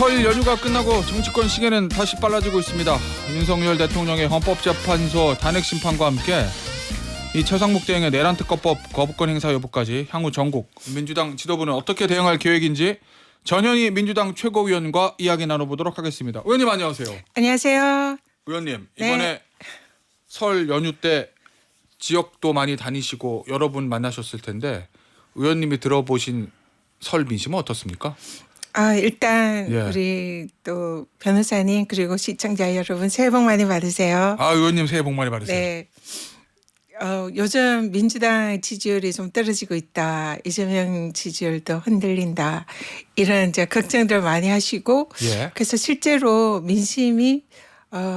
설 연휴가 끝나고 정치권 시계는 다시 빨라지고 있습니다. 윤석열 대통령의 헌법재판소 탄핵심판과 함께 이 최상목 대행의 내란특검법 거부권 행사 여부까지 향후 전국 민주당 지도부는 어떻게 대응할 계획인지 전현희 민주당 최고위원과 이야기 나눠보도록 하겠습니다. 의원님 안녕하세요. 안녕하세요. 의원님 네. 이번에 설 연휴 때 지역도 많이 다니시고 여러 분 만나셨을 텐데 의원님이 들어보신 설 민심은 어떻습니까? 일단 예. 우리 또 변호사님 그리고 시청자 여러분 새해 복 많이 받으세요. 의원님 새해 복 많이 받으세요. 네. 요즘 민주당 지지율이 좀 떨어지고 있다. 이재명 지지율도 흔들린다. 이런 이제 걱정들 많이 하시고 예. 그래서 실제로 민심이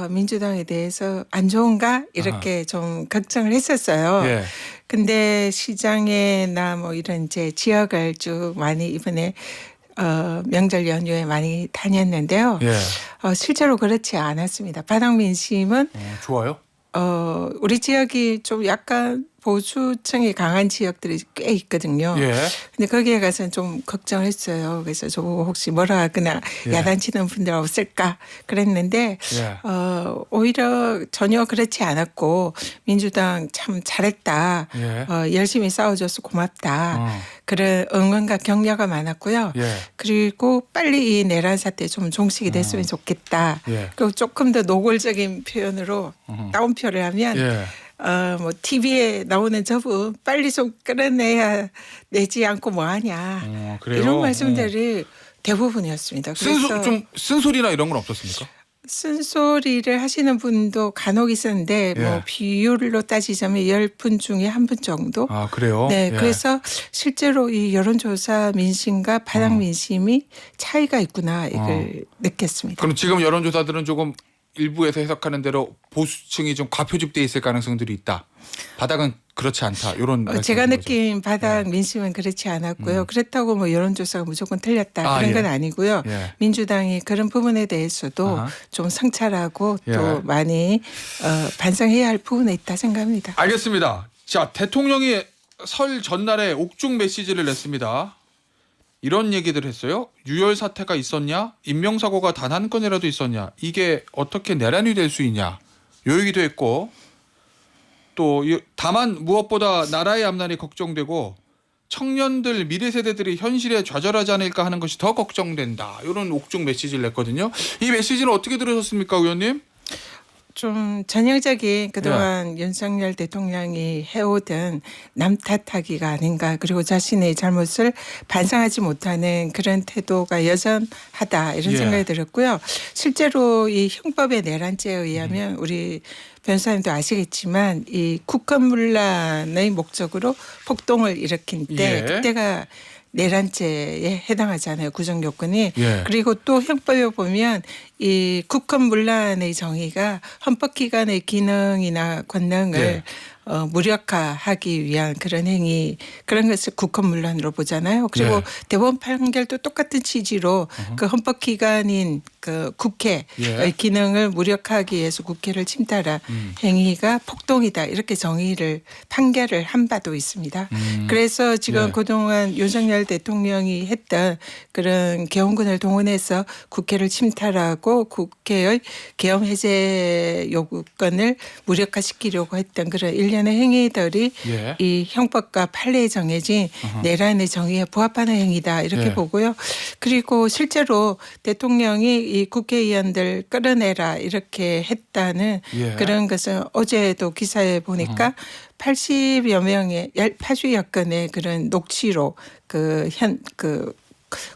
민주당에 대해서 안 좋은가 이렇게 좀 걱정을 했었어요. 예. 근데 시장에나 뭐 이런 이제 지역을 쭉 많이 이번에 명절 연휴에 많이 다녔는데요. 예. 실제로 그렇지 않았습니다. 바닥 민심은 좋아요. 우리 지역이 좀 약간 보수층이 강한 지역들이 꽤 있거든요. 예. 근데 거기에 가서는 좀 걱정을 했어요. 그래서 저 혹시 뭐라 하거나 예. 야단치는 분들 없을까 그랬는데 예. 오히려 전혀 그렇지 않았고 민주당 참 잘했다. 예. 열심히 싸워줘서 고맙다. 그런 응원과 격려가 많았고요. 예. 그리고 빨리 이 내란 사태 좀 종식이 됐으면 좋겠다. 예. 그리고 조금 더 노골적인 표현으로 따옴표를 하면 예. 뭐 TV에 나오는 저분 빨리 좀 끌어내야 내지 않고 뭐하냐 그래요? 이런 말씀들이 대부분이었습니다. 그래서 좀 쓴소리나 이런 건 없었습니까? 쓴소리를 하시는 분도 간혹 있었는데 예. 뭐 비율로 따지자면 10분 중에 1분 정도. 그래요? 네, 예. 그래서 실제로 이 여론조사 민심과 바닥 민심이 차이가 있구나 이걸 느꼈습니다. 그럼 지금 여론조사들은 조금 일부에서 해석하는 대로 보수층이 좀 과표집돼 있을 가능성들이 있다. 바닥은 그렇지 않다. 이런 제가 말씀이신 느낀 바닥 예. 민심은 그렇지 않았고요. 그렇다고 뭐 여론조사가 무조건 틀렸다 그런 예. 건 아니고요. 예. 민주당이 그런 부분에 대해서도 아하. 좀 성찰하고 예. 또 많이 반성해야 할 부분에 있다 생각합니다. 알겠습니다. 자, 대통령이 설 전날에 옥중 메시지를 냈습니다. 이런 얘기들 했어요. 유혈 사태가 있었냐? 인명사고가 단 한 건이라도 있었냐? 이게 어떻게 내란이 될 수 있냐? 요 얘기도 했고 또 다만 무엇보다 나라의 앞날이 걱정되고 청년들 미래 세대들이 현실에 좌절하지 않을까 하는 것이 더 걱정된다. 이런 옥중 메시지를 냈거든요. 이 메시지는 어떻게 들으셨습니까, 의원님? 좀 전형적인 그동안 윤석열 대통령이 해오던 남 탓하기가 아닌가 그리고 자신의 잘못을 반성하지 못하는 그런 태도가 여전하다 이런 예. 생각이 들었고요. 실제로 이 형법의 내란죄에 의하면 우리 변호사님도 아시겠지만 이 국헌문란의 목적으로 폭동을 일으킨 때 예. 그때가 내란죄에 해당하잖아요. 구성 요건이. 예. 그리고 또 형법에 보면 이 국헌문란의 정의가 헌법기관의 기능이나 권능을 예. 무력화하기 위한 그런 행위 그런 것을 국헌문란으로 보잖아요. 그리고 예. 대법원 판결도 똑같은 취지로 그 헌법기관인 그 국회의 예. 기능을 무력화하기 위해서 국회를 침탈한 행위가 폭동이다 이렇게 정의를 판결을 한 바도 있습니다. 그래서 지금 예. 그동안 윤석열 대통령이 했던 그런 계엄군을 동원해서 국회를 침탈하고 국회의 계엄 해제 요구권을 무력화시키려고 했던 그런 일련의 행위들이 예. 이 형법과 판례에 정해진 내란의 정의에 부합하는 행위다 이렇게 예. 보고요. 그리고 실제로 대통령이 이 국회의원들 끌어내라 이렇게 했다는 예. 그런 것은 어제도 기사에 보니까 80여 명의 80여 건의 그런 녹취록 그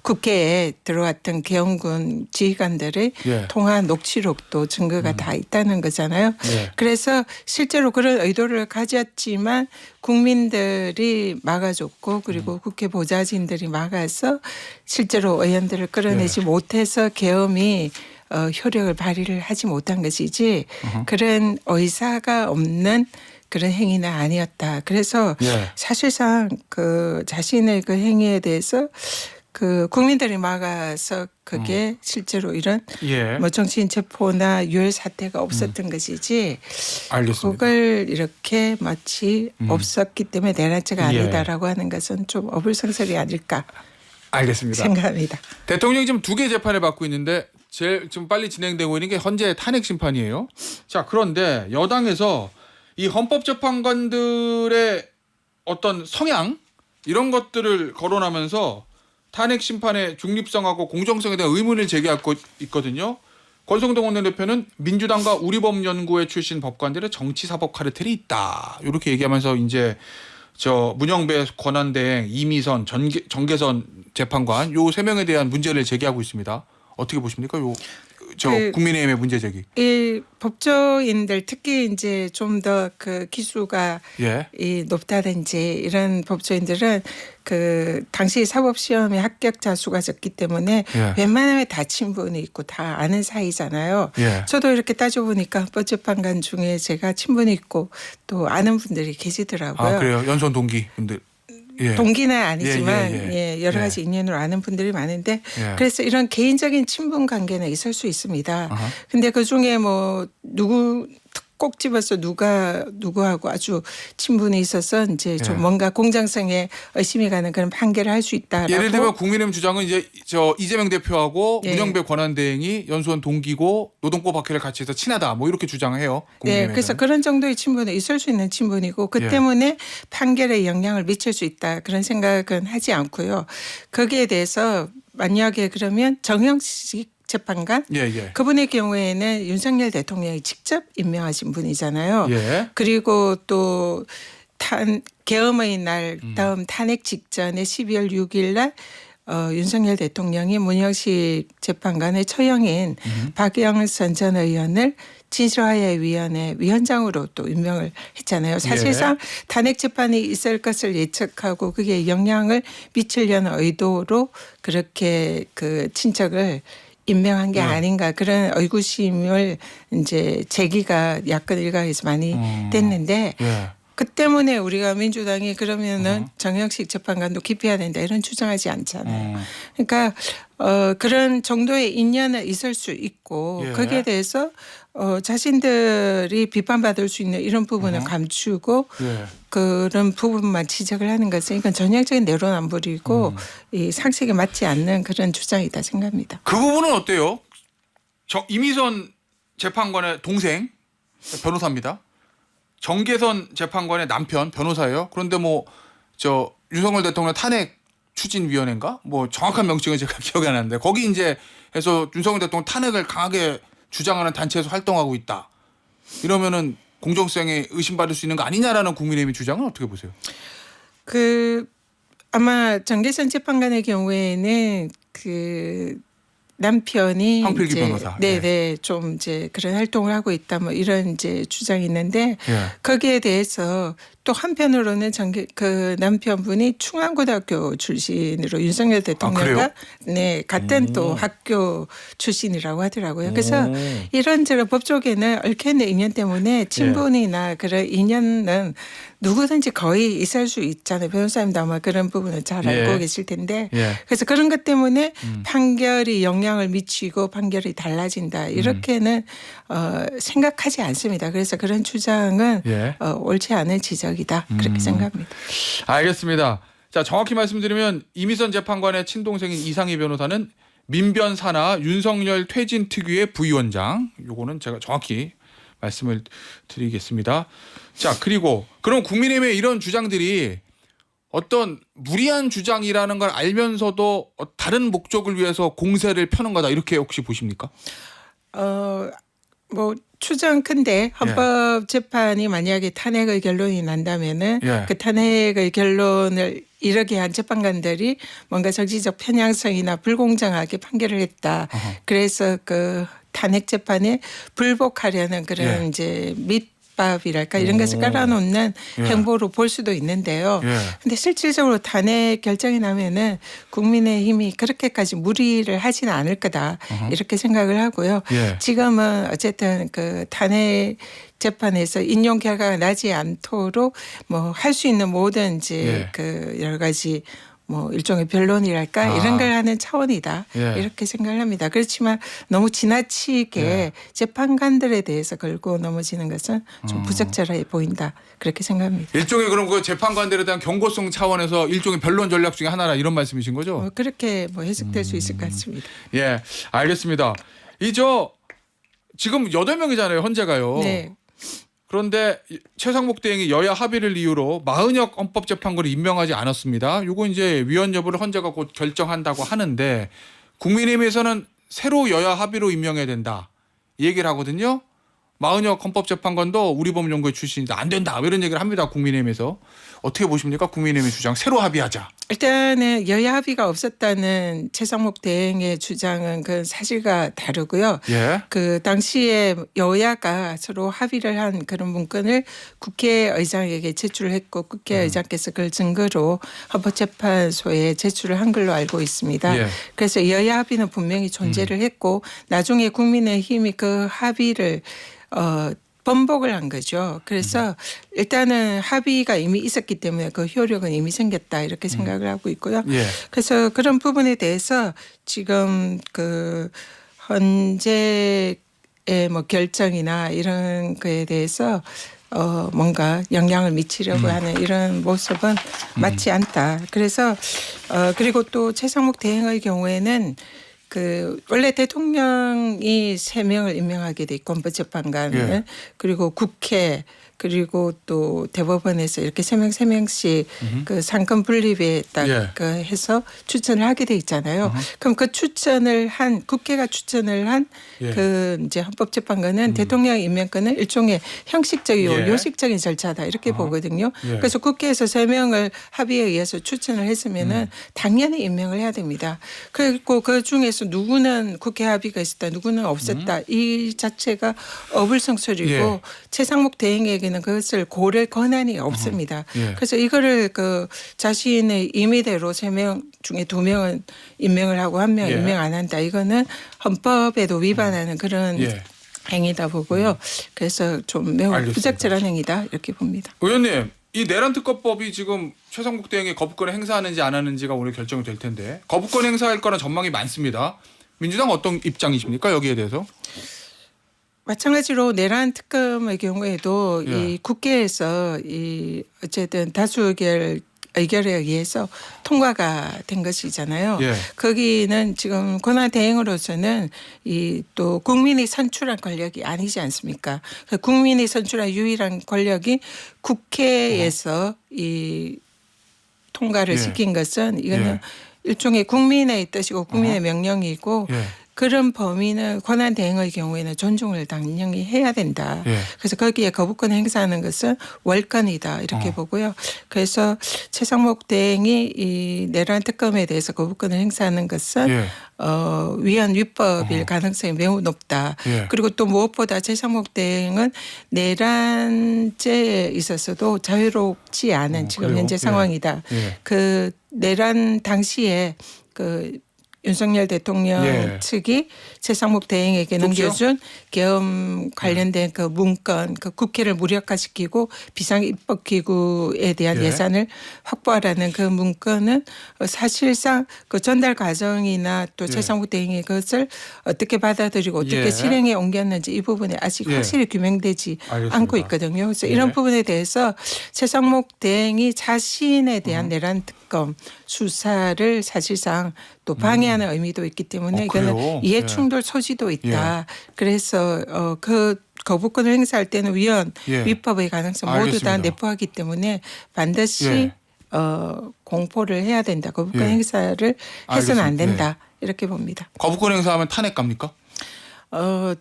국회에 들어왔던 계엄군 지휘관들의 예. 통화 녹취록도 증거가 다 있다는 거잖아요. 예. 그래서 실제로 그런 의도를 가졌지만 국민들이 막아줬고 그리고 국회 보좌진들이 막아서 실제로 의원들을 끌어내지 못해서 계엄이 효력을 발휘를 하지 못한 것이지 그런 의사가 없는 그런 행위는 아니었다. 그래서 예. 사실상 그 자신의 그 행위에 대해서 그 국민들이 막아서 그게 실제로 이런 예. 뭐 정치인 체포나 유혈 사태가 없었던 것이지 알겠습니다. 그걸 이렇게 마치 없었기 때문에 내란죄가 예. 아니다라고 하는 것은 좀 어불성설이 아닐까. 알겠습니다. 생각합니다. 대통령이 지금 2개 재판을 받고 있는데 제일 지금 빨리 진행되고 있는 게 헌재 탄핵 심판이에요. 자, 그런데 여당에서 이 헌법재판관들의 어떤 성향 이런 것들을 거론하면서 탄핵 심판의 중립성하고 공정성에 대한 의문을 제기하고 있거든요. 권성동 원내대표는 민주당과 우리법연구회 출신 법관들의 정치사법 카르텔이 있다. 이렇게 얘기하면서 이제 저 문영배 권한대행, 이미선, 정계선 재판관 요 3명에 대한 문제를 제기하고 있습니다. 어떻게 보십니까? 요 저 국민의힘의 문제 제기. 이 법조인들 특히 이제 좀 더 그 기수가 이 높다든지 이런 법조인들은 그 당시 사법 시험에 합격자 수가 적기 때문에 웬만하면 다 친분이 있고 다 아는 사이잖아요. 저도 이렇게 따져보니까 헌법재판관 중에 제가 친분이 있고 또 아는 분들이 계시더라고요. 아, 그래요? 연손 동기 분들. 동기는 아니지만 여러 가지 인연으로 아는 분들이 많은데 그래서 이런 개인적인 친분 관계는 있을 수 있습니다. 근데 그중에 뭐 누구 꼭 집어서 누구하고 아주 친분이 있어서 이제 좀 뭔가 공정성에 의심이 가는 그런 판결을 할 수 있다라고. 예를 들면 국민의힘 주장은 이제 저 이재명 대표하고 문영배 권한대행이 연수원 동기고 노동법 박해를 같이 해서 친하다 뭐 이렇게 주장해요. 네, 그래서 그런 정도의 친분은 있을 수 있는 친분이고 그 때문에 판결에 영향을 미칠 수 있다 그런 생각은 하지 않고요. 거기에 대해서 만약에 그러면 정형식 재판관 그분의 경우에는 윤석열 대통령이 직접 임명하신 분이잖아요. 그리고 또 계엄의 날 다음 탄핵 직전에 12월 6일 날 윤석열 대통령이 문영식 재판관의 처형인 박영선 전 의원을 진실화해위원회 위원장으로 또 임명을 했잖아요. 사실상 탄핵 재판이 있을 것을 예측하고 그게 영향을 미치려는 의도로 그렇게 그 친척을 임명한 게 아닌가 그런 의구심을 이제 제기가 야권 일각에서 많이 됐는데 그 때문에 우리가 민주당이 그러면은 정형식 재판관도 기피해야 된다 이런 주장하지 않잖아요. 그러니까 그런 정도의 인연은 있을 수 있고 거기에 대해서 자신들이 비판받을 수 있는 이런 부분을 감추고 그런 부분만 지적을 하는 것은 이건 전형적인 내로남불이고 이 상식에 맞지 않는 그런 주장이다 생각합니다. 그 부분은 어때요? 이미선 재판관의 동생 변호사입니다. 정계선 재판관의 남편 변호사예요. 그런데 뭐 저 윤석열 대통령 탄핵 추진위원회인가 뭐 정확한 명칭은 제가 기억이 안 나는데 거기 이제 해서 윤석열 대통령 탄핵을 강하게 주장하는 단체에서 활동하고 있다. 이러면은 공정성에 의심받을 수 있는 거 아니냐라는 국민의힘의 주장은 어떻게 보세요? 그 아마 정계선 재판관의 경우에는 그 남편이 황필기 변호사. 네네 좀 이제 그런 활동을 하고 있다 뭐 이런 이제 주장이 있는데 거기에 대해서 또 한편으로는 그 남편분이 충안고등학교 출신으로 윤석열 대통령과 같은 또 학교 출신이라고 하더라고요. 그래서 이런저런 법조계는 얽혀있는 인연 때문에 친분이나 그런 인연은 누구든지 거의 있을 수 있잖아요. 변호사님도 아마 그런 부분을 잘 알고 계실 텐데 그래서 그런 것 때문에 판결이 영향을 미치고 판결이 달라진다 이렇게는 생각하지 않습니다. 그래서 그런 주장은 옳지 않은 지적이다 그렇게 생각합니다. 알겠습니다. 자, 정확히 말씀드리면 이미선 재판관의 친동생인 이상희 변호사는 민변 산하 윤석열 퇴진 특위의 부위원장. 요거는 제가 정확히 말씀을 드리겠습니다. 자, 그리고 그럼 국민의힘의 이런 주장들이 어떤 무리한 주장이라는 걸 알면서도 다른 목적을 위해서 공세를 펴는 거다 이렇게 혹시 보십니까? 뭐 추정 큰데 헌법재판이 만약에 탄핵의 결론이 난다면은 그 탄핵의 결론을 이르게 한 재판관들이 뭔가 정치적 편향성이나 불공정하게 판결을 했다. 그래서 그 탄핵 재판에 불복하려는 그런 이제 밑밥이랄까 이런 것을 깔아놓는 행보로 볼 수도 있는데요. 근데 실질적으로 탄핵 결정이 나면은 국민의힘이 그렇게까지 무리를 하지는 않을 거다 이렇게 생각을 하고요. 지금은 어쨌든 그 탄핵 재판에서 인용 결과가 나지 않도록 뭐 할 수 있는 모든 이제 그 여러 가지 뭐 일종의 변론이랄까 이런 걸 하는 차원이다. 예. 이렇게 생각을 합니다. 그렇지만 너무 지나치게 예. 재판관들에 대해서 걸고 넘어지는 것은 좀 부적절해 보인다. 그렇게 생각합니다. 일종의 그럼 그 재판관들에 대한 경고성 차원에서 일종의 변론 전략 중에 하나라 이런 말씀이신 거죠? 그렇게 뭐 해석될 수 있을 것 같습니다. 예, 알겠습니다. 지금 8명이잖아요, 헌재가요. 네. 그런데 최상목 대행이 여야 합의를 이유로 마은혁 헌법재판관을 임명하지 않았습니다. 요거 이제 위헌 여부를 헌재가 곧 결정한다고 하는데 국민의힘에서는 새로 여야 합의로 임명해야 된다 이 얘기를 하거든요. 마은혁 헌법재판관도 우리 법연구회 출신이다. 안 된다. 이런 얘기를 합니다. 국민의힘에서. 어떻게 보십니까? 국민의힘의 주장 새로 합의하자. 일단은 여야 합의가 없었다는 최상목 대행의 주장은 그 사실과 다르고요. 예. 그 당시에 여야가 서로 합의를 한 그런 문건을 국회의장에게 제출을 했고 국회의장께서 그걸 증거로 헌법재판소에 제출을 한 걸로 알고 있습니다. 예. 그래서 여야 합의는 분명히 존재를 했고 나중에 국민의힘이 그 합의를 번복을 한 거죠. 그래서 일단은 합의가 이미 있었기 때문에 그 효력은 이미 생겼다 이렇게 생각을 하고 있고요. 예. 그래서 그런 부분에 대해서 지금 그 헌재의 뭐 결정이나 이런 거에 대해서 뭔가 영향을 미치려고 하는 이런 모습은 맞지 않다. 그래서 그리고 또 최상목 대행의 경우에는 그 원래 대통령이 3명을 임명하게 돼 있고 헌법재판관을 예. 그리고 국회 그리고 또 대법원에서 이렇게 3명씩 그 상권 분립에 딱 예. 그 해서 추천을 하게 돼 있잖아요. 그럼 그 추천을 한 국회가 추천을 한 예. 그 이제 헌법재판관은 대통령 임명권은 일종의 형식적이고 예. 요식적인 절차다 이렇게 보거든요. 예. 그래서 국회에서 3명을 합의에 의해서 추천을 했으면은 당연히 임명을 해야 됩니다. 그리고 그 중에서 누구는 국회 합의가 있었다, 누구는 없었다 이 자체가 어불성설이고 예. 최상목 대행에게는 그것을 고를 권한이 없습니다. 예. 그래서 이거를 그 자신의 임의대로 3명 중에 2명은 임명을 하고 1명 예. 임명 안 한다. 이거는 헌법에도 위반하는 그런 예. 행위다 보고요. 그래서 좀 매우 알겠습니다. 부적절한 행위다 이렇게 봅니다. 의원님, 이 내란 특검법이 지금 최상목 대행이 거부권을 행사하는지 안 하는지가 오늘 결정이 될 텐데 거부권 행사할 거란 전망이 많습니다. 민주당 어떤 입장이십니까? 여기에 대해서? 마찬가지로 내란 특검의 경우에도 예. 이 국회에서 이 어쨌든 다수 의결에 의해서 통과가 된 것이잖아요. 예. 거기는 지금 권한 대행으로서는 이 또 국민이 선출한 권력이 아니지 않습니까? 그 국민이 선출한 유일한 권력이 국회에서 이 통과를 예. 시킨 것은 이거는 예. 일종의 국민의 뜻이고 국민의 명령이고 예. 그런 범위는 권한 대행의 경우에는 존중을 당연히 해야 된다. 예. 그래서 거기에 거부권 행사하는 것은 월권이다 이렇게 보고요. 그래서 최상목 대행이 이 내란 특검에 대해서 거부권을 행사하는 것은 예. 위헌 위법일 가능성이 매우 높다. 예. 그리고 또 무엇보다 최상목 대행은 내란죄에 있어서도 자유롭지 않은 지금 그래요? 현재 예. 상황이다. 예. 그 내란 당시에 그 윤석열 대통령 예. 측이 최상목 대행에게 좁죠? 넘겨준 계엄 관련된 그 문건, 그 국회를 무력화시키고 비상입법기구에 대한 예. 예산을 확보하라는 그 문건은 사실상 그 전달 과정이나 또 예. 최상목 대행이 그것을 어떻게 받아들이고 어떻게 예. 실행에 옮겼는지 이 부분이 아직 예. 확실히 규명되지 알겠습니다. 않고 있거든요. 그래서 예. 이런 부분에 대해서 최상목 대행이 자신에 대한 내란 특검 수사를 사실상 또 방해하는 의미도 있기 때문에 그래요? 이거는 이해충돌 소지도 있다. 그래서 그 거부권을 행사할 때는 위헌 예. 위법의 가능성 모두 알겠습니다. 다 내포하기 때문에 반드시 예. 공포를 해야 된다. 거부권 예. 행사를 해서는 안 알겠습니다. 된다. 이렇게 봅니다. 거부권 행사하면 탄핵 갑니까?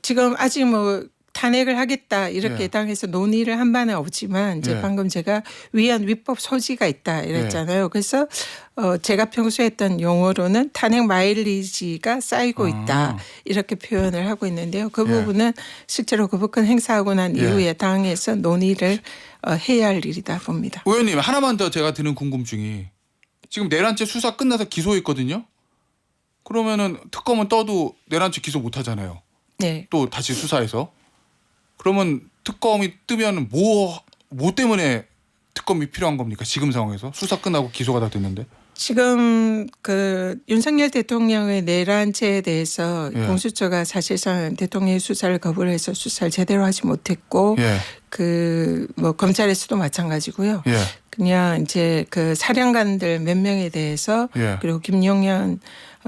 지금 아직 뭐 탄핵을 하겠다 이렇게 예. 당에서 논의를 한 바는 없지만 이제 예. 방금 제가 위헌 위법 소지가 있다 이랬잖아요. 그래서 제가 평소에 했던 용어로는 탄핵 마일리지가 쌓이고 있다 이렇게 표현을 하고 있는데요. 그 예. 부분은 실제로 거부권 행사하고 난 예. 이후에 당에서 논의를 해야 할 일이다 봅니다. 의원님 하나만 더 제가 드는 궁금증이 지금 내란죄 수사 끝나서 기소했거든요. 그러면은 특검은 떠도 내란죄 기소 못 하잖아요. 네. 또 다시 수사해서. 그러면 특검이 뜨면 뭐 때문에 특검이 필요한 겁니까? 지금 상황에서 수사 끝나고 기소가 다 됐는데. 지금 그 윤석열 대통령의 내란죄에 대해서 예. 공수처가 사실상 대통령의 수사를 거부를 해서 수사를 제대로 하지 못했고 예. 그 뭐 검찰에서도 마찬가지고요. 예. 그냥 이제 그 사령관들 몇 명에 대해서 예. 그리고 김용현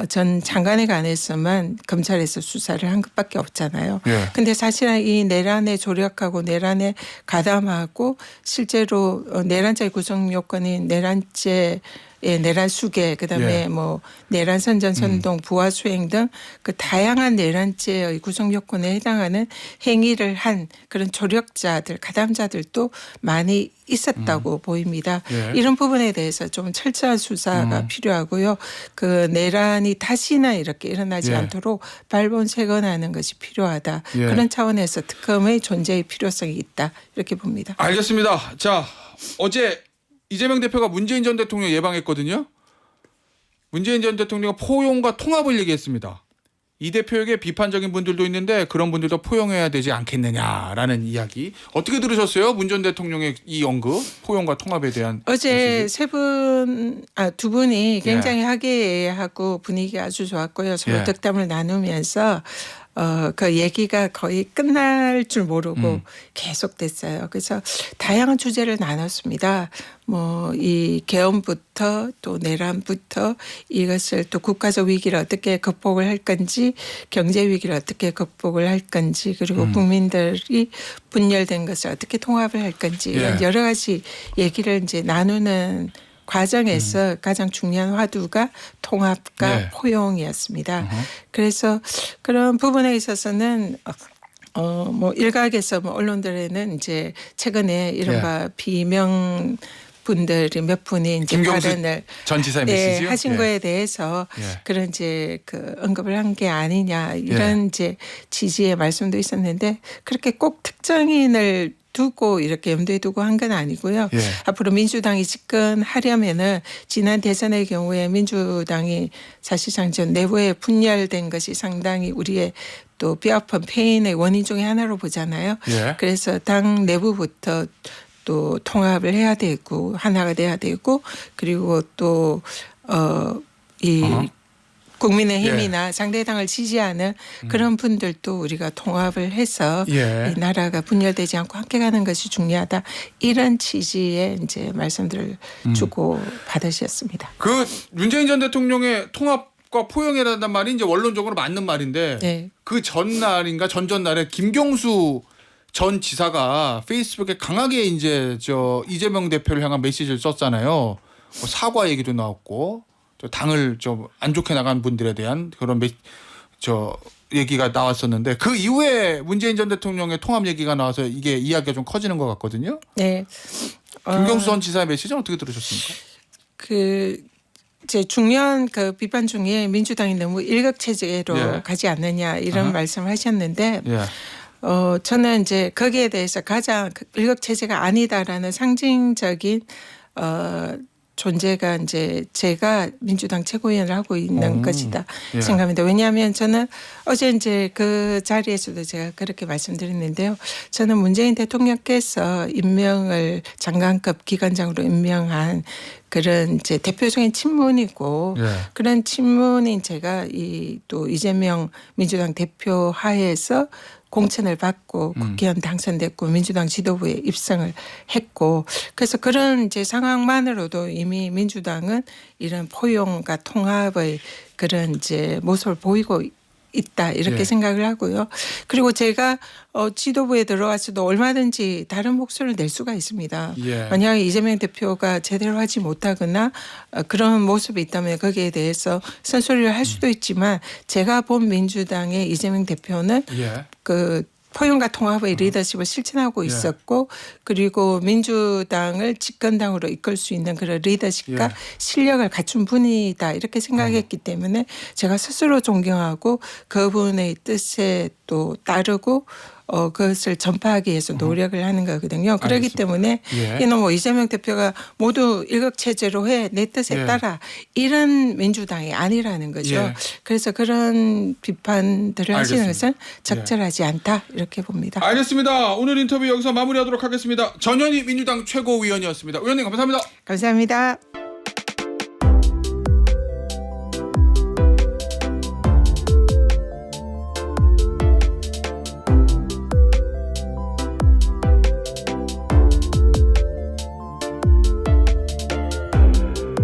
전 장관에 관해서만 검찰에서 수사를 한 것밖에 없잖아요. 예. 근데 사실은 이 내란에 조력하고 내란에 가담하고 실제로 내란죄 구성 요건인 내란죄 내란 수계 그다음에 예. 뭐 내란 선전 선동 부하 수행 등 그 다양한 내란죄의 구성 요건에 해당하는 행위를 한 그런 조력자들 가담자들도 많이 있었다고 보입니다. 예. 이런 부분에 대해서 좀 철저한 수사가 필요하고요. 그 내란이 다시는 이렇게 일어나지 예. 않도록 발본색원하는 것이 필요하다. 예. 그런 차원에서 특검의 존재의 필요성이 있다. 이렇게 봅니다. 알겠습니다. 자, 어제 이재명 대표가 문재인 전 대통령 예방했거든요. 문재인 전 대통령이 포용과 통합을 얘기했습니다. 이 대표에게 비판적인 분들도 있는데 그런 분들도 포용해야 되지 않겠느냐라는 이야기. 어떻게 들으셨어요? 문 전 대통령의 이 언급, 포용과 통합에 대한. 어제 메시지? 두 분이 굉장히 화기애애하고 분위기가 아주 좋았고요. 서로 예. 덕담을 나누면서 그 얘기가 거의 끝날 줄 모르고 계속됐어요. 그래서 다양한 주제를 나눴습니다. 뭐 이 계엄부터 또 내란부터 이것을 또 국가적 위기를 어떻게 극복을 할 건지 경제 위기를 어떻게 극복을 할 건지 그리고 국민들이 분열된 것을 어떻게 통합을 할 건지 이런 예. 여러 가지 얘기를 이제 나누는 과정에서 가장 중요한 화두가 통합과 네. 포용이었습니다. 그래서 그런 부분에 있어서는 뭐 일각에서 뭐 언론들에는 이제 최근에 이른바 비명 분들이 몇 분이 이제 김경수 발언을 전 지사의 메시지요? 하신 예. 거에 대해서 예. 그런 이제 그 언급을 한 게 아니냐 이런 이제 지지의 말씀도 있었는데 그렇게 꼭 특정인을 두고 이렇게 염두에 두고 한 건 아니고요. 예. 앞으로 민주당이 집권하려면은 지난 대선의 경우에 민주당이 사실상 전 내부에 분열된 것이 상당히 우리의 또 뼈아픈 페인의 원인 중에 하나로 보잖아요. 예. 그래서 당 내부부터 또 통합을 해야 되고 하나가 돼야 되고 그리고 또 이 국민의힘이나 상대당을 지지하는 그런 분들도 우리가 통합을 해서 예. 이 나라가 분열되지 않고 함께 가는 것이 중요하다. 이런 취지의 이제 말씀들을 주고 받으셨습니다. 그 문재인 전 대통령의 통합과 포용이라는 말이 이제 원론적으로 맞는 말인데 네. 그 전날인가 전전날에 김경수 전 지사가 페이스북에 강하게 이제 이재명 대표를 향한 메시지를 썼잖아요. 뭐 사과 얘기도 나왔고 또 당을 좀 안 좋게 나간 분들에 대한 그런 얘기가 나왔었는데 그 이후에 문재인 전 대통령의 통합 얘기가 나와서 이게 이야기가 좀 커지는 것 같거든요. 네. 김경수 전 지사의 메시지는 어떻게 들으셨습니까? 그 제 중요한 그 비판 중에 민주당이 너무 일각체제로 예. 가지 않느냐 이런 말씀을 하셨는데 예. 저는 이제 거기에 대해서 가장 일각체제가 아니다라는 상징적인 존재가 이제 제가 민주당 최고위원을 하고 있는 것이다 예. 생각합니다. 왜냐하면 저는 어제 이제 그 자리에서도 제가 그렇게 말씀드렸는데요. 저는 문재인 대통령께서 임명을 장관급 기관장으로 임명한 그런 이제 대표적인 친문이고 예. 그런 친문인 제가 또 이재명 민주당 대표 하에서 공천을 받고 국회의원 당선됐고 민주당 지도부에 입성을 했고 그래서 그런 이제 상황만으로도 이미 민주당은 이런 포용과 통합의 그런 이제 모습을 보이고 있다 이렇게 예. 생각을 하고요. 그리고 제가 지도부에 들어와서도 얼마든지 다른 목소리를 낼 수가 있습니다. 예. 만약에 이재명 대표가 제대로 하지 못하거나 그런 모습이 있다면 거기에 대해서 쓴소리를 할 수도 있지만 제가 본 민주당의 이재명 대표는 예. 그 포용과 통합의 리더십을 실천하고 예. 있었고 그리고 민주당을 집권당으로 이끌 수 있는 그런 리더십과 예. 실력을 갖춘 분이다 이렇게 생각했기 때문에 제가 스스로 존경하고 그분의 뜻에 또 따르고 그것을 전파하기 위해서 노력을 하는 거거든요. 그렇기 알겠습니다. 때문에 예. 이놈 뭐 이재명 대표가 모두 일각체제로 해 내 뜻에 예. 따라 이런 민주당이 아니라는 거죠. 예. 그래서 그런 비판들을 하시는 알겠습니다. 것은 적절하지 않다 이렇게 봅니다. 알겠습니다. 오늘 인터뷰 여기서 마무리하도록 하겠습니다. 전현희 민주당 최고위원이었습니다. 의원님 감사합니다. 감사합니다.